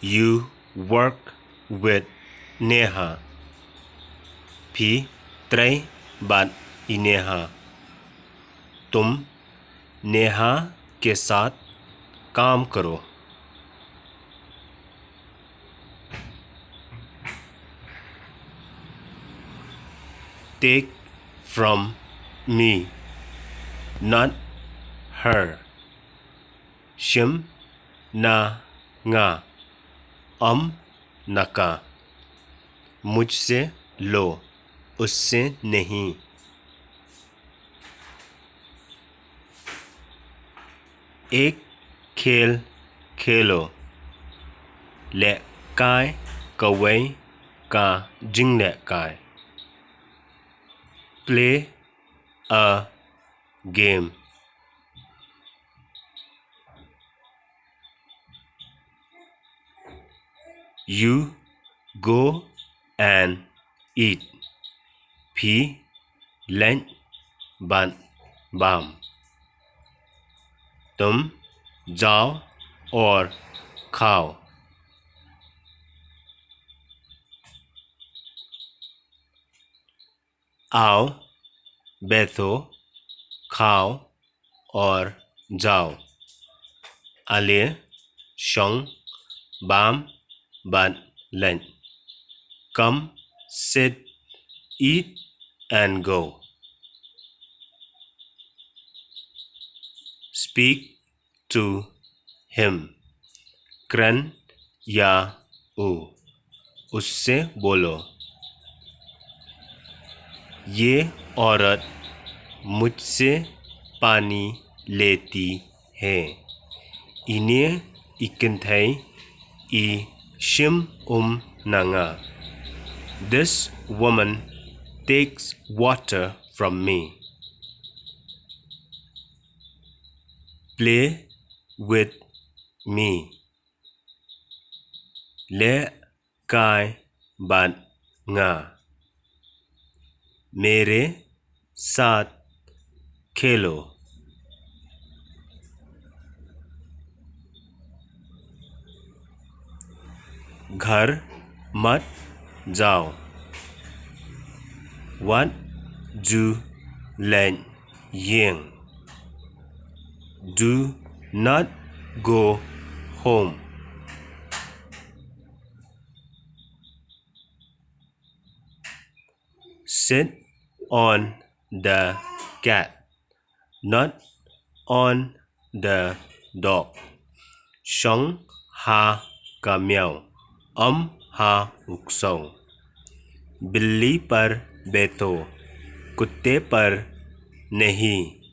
You work with Neha. Phi Trey Bat Neha. तुम नेहा के साथ काम करो. Take from me, not her. Shim na nga. नका. मुझसे लो, उससे नहीं. एक खेल खेलो. ले काय कवै का जिंग ले काय. Play a game. You go and eat. Phi len ban bam. तुम जाओ और खाओ. आओ, बैठो, खाओ और जाओ. alle schon bam ban len. Come, sit, eat and go. Speak to him. Kran या ऊ. उससे बोलो. ये औरत मुझसे पानी लेती है. इन्हें इकंथई I shim nanga. This woman takes water from me. Play with me. Le kai ban nga. मेरे साथ खेलो. घर मत जाओ. What do len ying. Do not go home. Sit on the cat, not on the dog. Shong ha का म्याओ. हा उक्सौ. बिल्ली पर बैठो, कुत्ते पर नहीं.